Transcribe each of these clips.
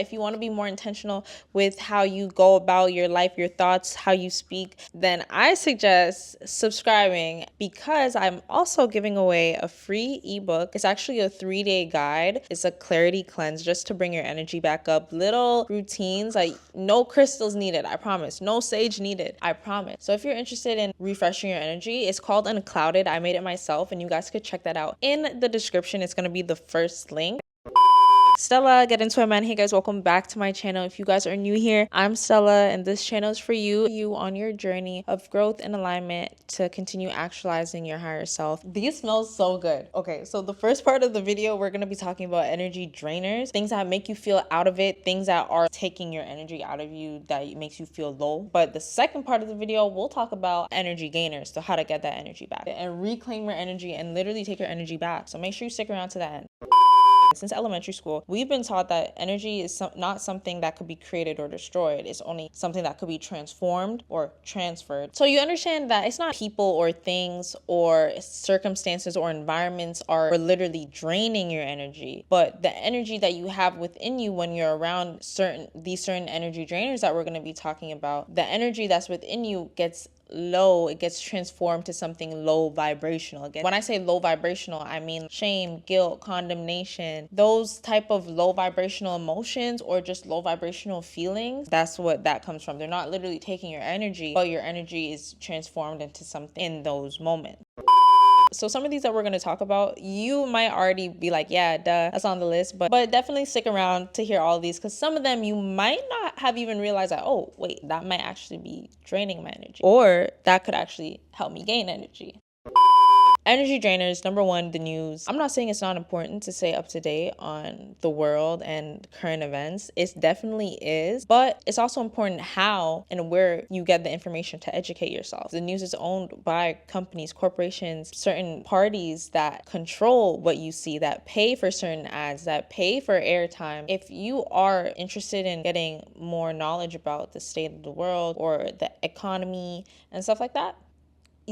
If you want to be more intentional with how you go about your life, your thoughts, how you speak, then I suggest subscribing, because I'm also giving away a free ebook. It's actually a 3-day guide. It's a clarity cleanse just to bring your energy back up. Little routines, like no crystals needed, I promise. No sage needed, I promise. So if you're interested in refreshing your energy, it's called Unclouded. I made it myself, and you guys could check that out in the description. It's going to be the first link. Stella, get into it, man. Hey guys, welcome back to my channel. If you guys are new here, I'm Stella, and this channel is for you on your journey of growth and alignment to continue actualizing your higher self. These smell so good. Okay, so the first part of the video, we're gonna be talking about energy drainers, things that make you feel out of it, things that are taking your energy out of you, that makes you feel low. But the second part of the video, we'll talk about energy gainers, so how to get that energy back and reclaim your energy and literally take your energy back. So make sure you stick around to that end. Since elementary school, we've been taught that energy is not something that could be created or destroyed. It's only something that could be transformed or transferred. So you understand that it's not people or things or circumstances or environments are literally draining your energy, but the energy that you have within you when you're around these certain energy drainers that we're going to be talking about, the energy that's within you gets low, it gets transformed to something low vibrational. Again, when I say low vibrational, I mean shame, guilt, condemnation, those type of low vibrational emotions or just low vibrational feelings. That's what that comes from. They're not literally taking your energy, but your energy is transformed into something in those moments. So some of these that we're going to talk about, you might already be like, yeah, duh, that's on the list, but definitely stick around to hear all of these, because some of them you might not have even realized that, oh wait, that might actually be draining my energy, or that could actually help me gain energy. Energy drainers, number one, the news. I'm not saying it's not important to stay up to date on the world and current events. It definitely is, but it's also important how and where you get the information to educate yourself. The news is owned by companies, corporations, certain parties that control what you see, that pay for certain ads, that pay for airtime. If you are interested in getting more knowledge about the state of the world or the economy and stuff like that,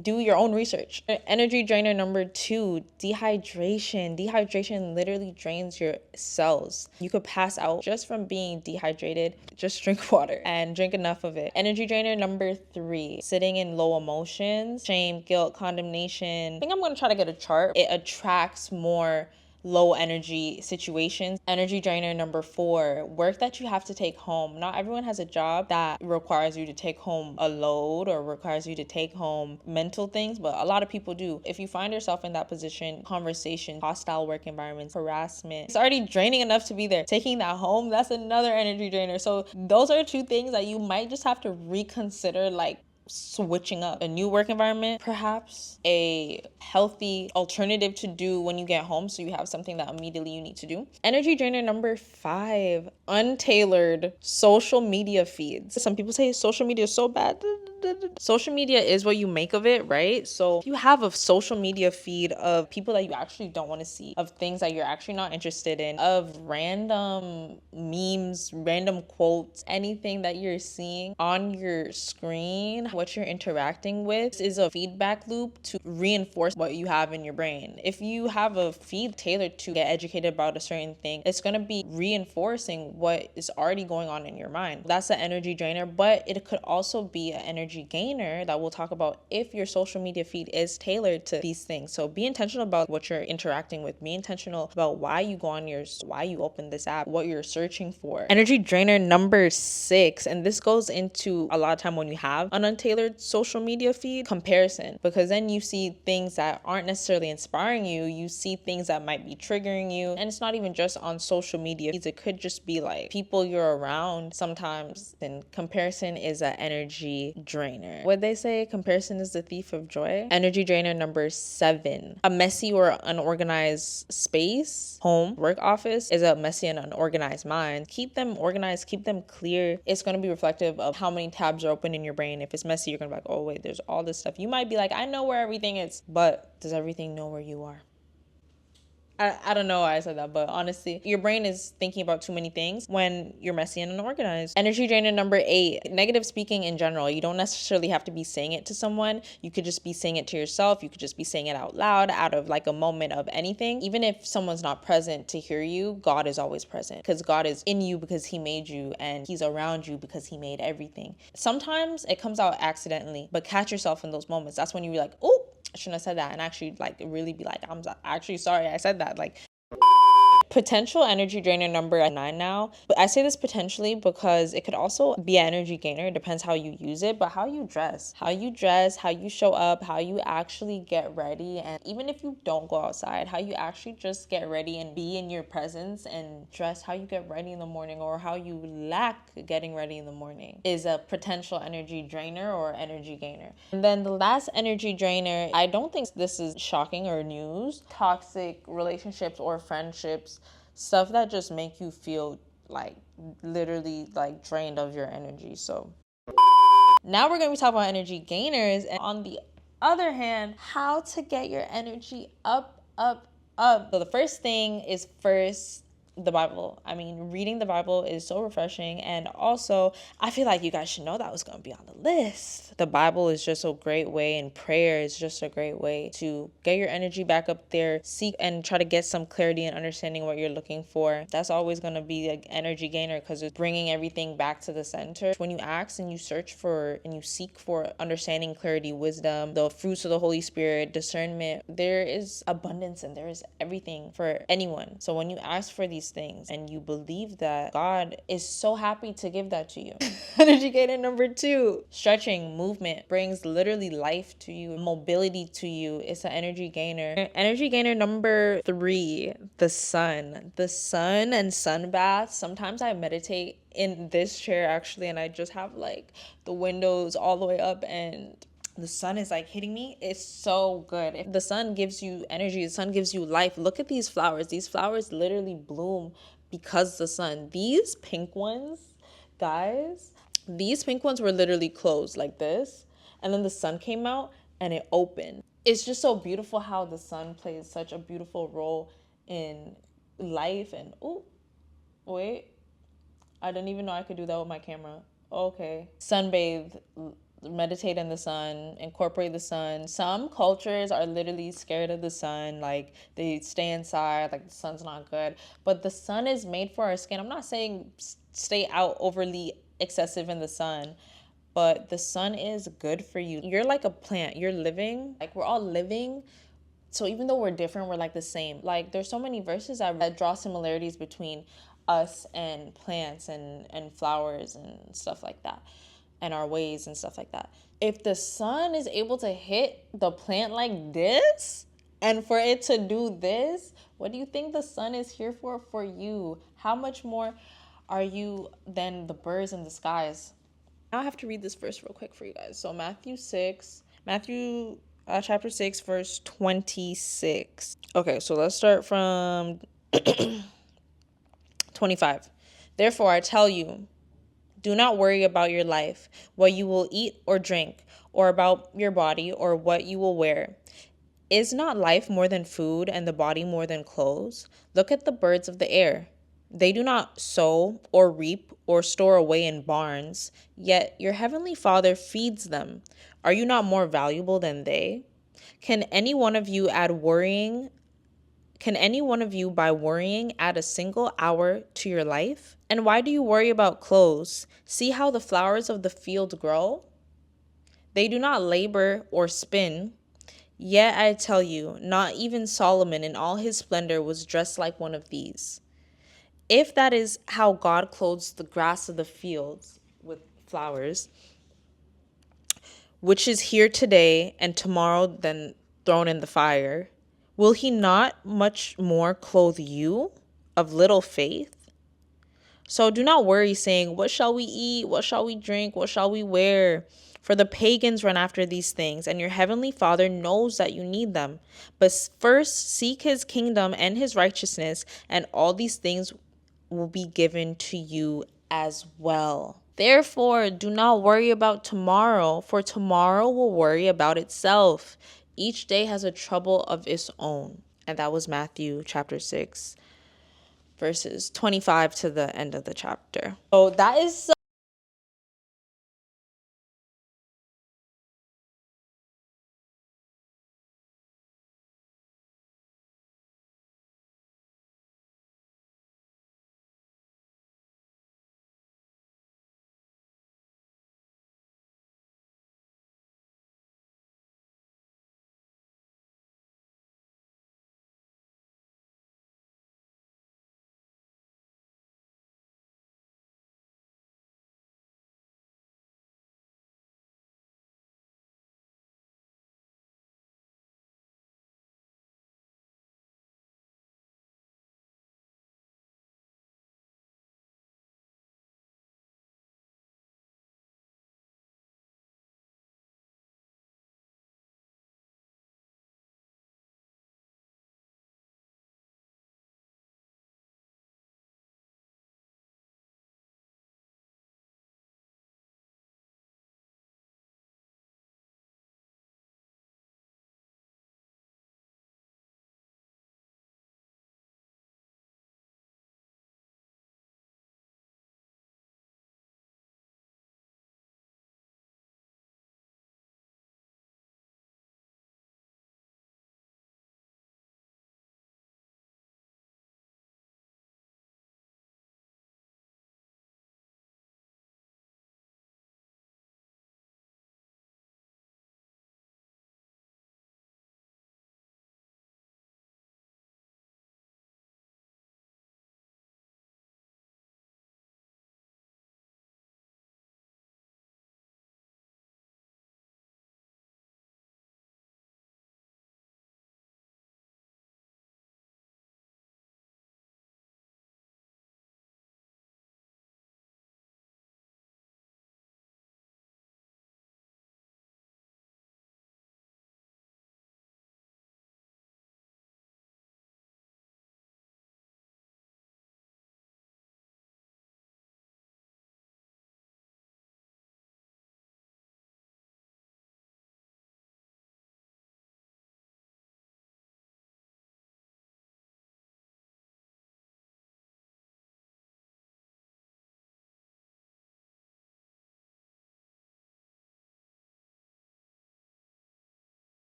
do your own research. Energy drainer number two, dehydration. Dehydration literally drains your cells. You could pass out just from being dehydrated. Just drink water and drink enough of it. Energy drainer number three, sitting in low emotions, shame, guilt, condemnation. I think I'm gonna try to get a chart. It attracts more low energy situations. Energy drainer number four, work that you have to take home. Not everyone has a job that requires you to take home a load or requires you to take home mental things, but a lot of people do. If you find yourself in that position, conversation, hostile work environments, harassment, it's already draining enough to be there. Taking that home, that's another energy drainer. So those are two things that you might just have to reconsider, like switching up. A new work environment, perhaps a healthy alternative to do when you get home, so you have something that immediately you need to do. Energy drainer number five, untailored social media feeds. Some people say social media is so bad. Social media is what you make of it, right? So if you have a social media feed of people that you actually don't want to see, of things that you're actually not interested in, of random memes, random quotes, anything that you're seeing on your screen, what you're interacting with is a feedback loop to reinforce what you have in your brain. If you have a feed tailored to get educated about a certain thing, it's going to be reinforcing what is already going on in your mind. That's an energy drainer, but it could also be an energy gainer that we'll talk about if your social media feed is tailored to these things. So be intentional about what you're interacting with. Be intentional about why you go on why you open this app, what you're searching for. Energy drainer number six, and this goes into a lot of time when you have an untailored social media feed, comparison, because then you see things that aren't necessarily inspiring you. You see things that might be triggering you, and it's not even just on social media. It could just be like people you're around sometimes. And comparison is an energy drainer. What they say, comparison is the thief of joy. Energy drainer number seven, a messy or unorganized space, home, work, office is a messy and unorganized mind. Keep them organized, keep them clear. It's going to be reflective of how many tabs are open in your brain. If it's messy, you're going to be like, oh wait, there's all this stuff. You might be like, I know where everything is, but does everything know where you are? I don't know why I said that, but honestly, your brain is thinking about too many things when you're messy and unorganized. Energy drainer number 8, negative speaking in general. You don't necessarily have to be saying it to someone. You could just be saying it to yourself. You could just be saying it out loud out of like a moment of anything. Even if someone's not present to hear you, God is always present because God is in you because he made you, and he's around you because he made everything. Sometimes it comes out accidentally, but catch yourself in those moments. That's when you're like, oh, I shouldn't have said that, and actually like really be like, I'm actually sorry I said that. Like, potential energy drainer number 9 now. But I say this potentially because it could also be an energy gainer. It depends how you use it, but how you dress, how you show up, how you actually get ready. And even if you don't go outside, how you actually just get ready and be in your presence and dress, how you get ready in the morning or how you lack getting ready in the morning is a potential energy drainer or energy gainer. And then the last energy drainer, I don't think this is shocking or news. Toxic relationships or friendships, stuff that just make you feel like literally like drained of your energy. So now we're going to be talking about energy gainers, and on the other hand, how to get your energy up, up, up. So the first thing is the Bible. I mean, reading the Bible is so refreshing, and also I feel like you guys should know that was going to be on the list. The Bible is just a great way, and prayer is just a great way to get your energy back up there, seek and try to get some clarity and understanding what you're looking for. That's always going to be an energy gainer because it's bringing everything back to the center. When you ask and you search for and you seek for understanding, clarity, wisdom, the fruits of the Holy Spirit, discernment, there is abundance and there is everything for anyone. So when you ask for these things and you believe that, God is so happy to give that to you. Energy gainer number 2, stretching, movement brings literally life to you, mobility to you. It's an energy gainer. Energy gainer number 3, the sun and sun baths. Sometimes I meditate in this chair actually, and I just have like the windows all the way up and the sun is like hitting me. It's so good. If the sun gives you energy, the sun gives you life. Look at these flowers. These flowers literally bloom because the sun. These pink ones, guys, these pink ones were literally closed like this, and then the sun came out and it opened. It's just so beautiful how the sun plays such a beautiful role in life. And oh, wait, I didn't even know I could do that with my camera. Okay. Sunbathe, meditate in the sun, incorporate the sun. Some cultures are literally scared of the sun, like they stay inside, like the sun's not good. But the sun is made for our skin. I'm not saying stay out overly excessive in the sun, but the sun is good for you. You're like a plant. You're living, like we're all living. So even though we're different, we're like the same. Like there's so many verses that draw similarities between us and plants and flowers and stuff like that, and our ways and stuff like that. If the sun is able to hit the plant like this, and for it to do this, what do you think the sun is here for you? How much more are you than the birds in the skies? Now I have to read this verse real quick for you guys. So Matthew chapter 6, verse 26. Okay, so let's start from 25. Therefore, I tell you, do not worry about your life, what you will eat or drink, or about your body, or what you will wear. Is not life more than food, and the body more than clothes? Look at the birds of the air. They do not sow or reap or store away in barns, yet your heavenly Father feeds them. Are you not more valuable than they? Can any one of you by worrying add a single hour to your life? And why do you worry about clothes? See how the flowers of the field grow? They do not labor or spin. Yet I tell you, not even Solomon in all his splendor was dressed like one of these. If that is how God clothes the grass of the fields with flowers, which is here today and tomorrow then thrown in the fire, will he not much more clothe you of little faith? So do not worry, saying, what shall we eat? What shall we drink? What shall we wear? For the pagans run after these things, and your heavenly Father knows that you need them. But first seek his kingdom and his righteousness, and all these things will be given to you as well. Therefore, do not worry about tomorrow, for tomorrow will worry about itself. Each day has a trouble of its own. And that was Matthew chapter 6, verses 25 to the end of the chapter. So that is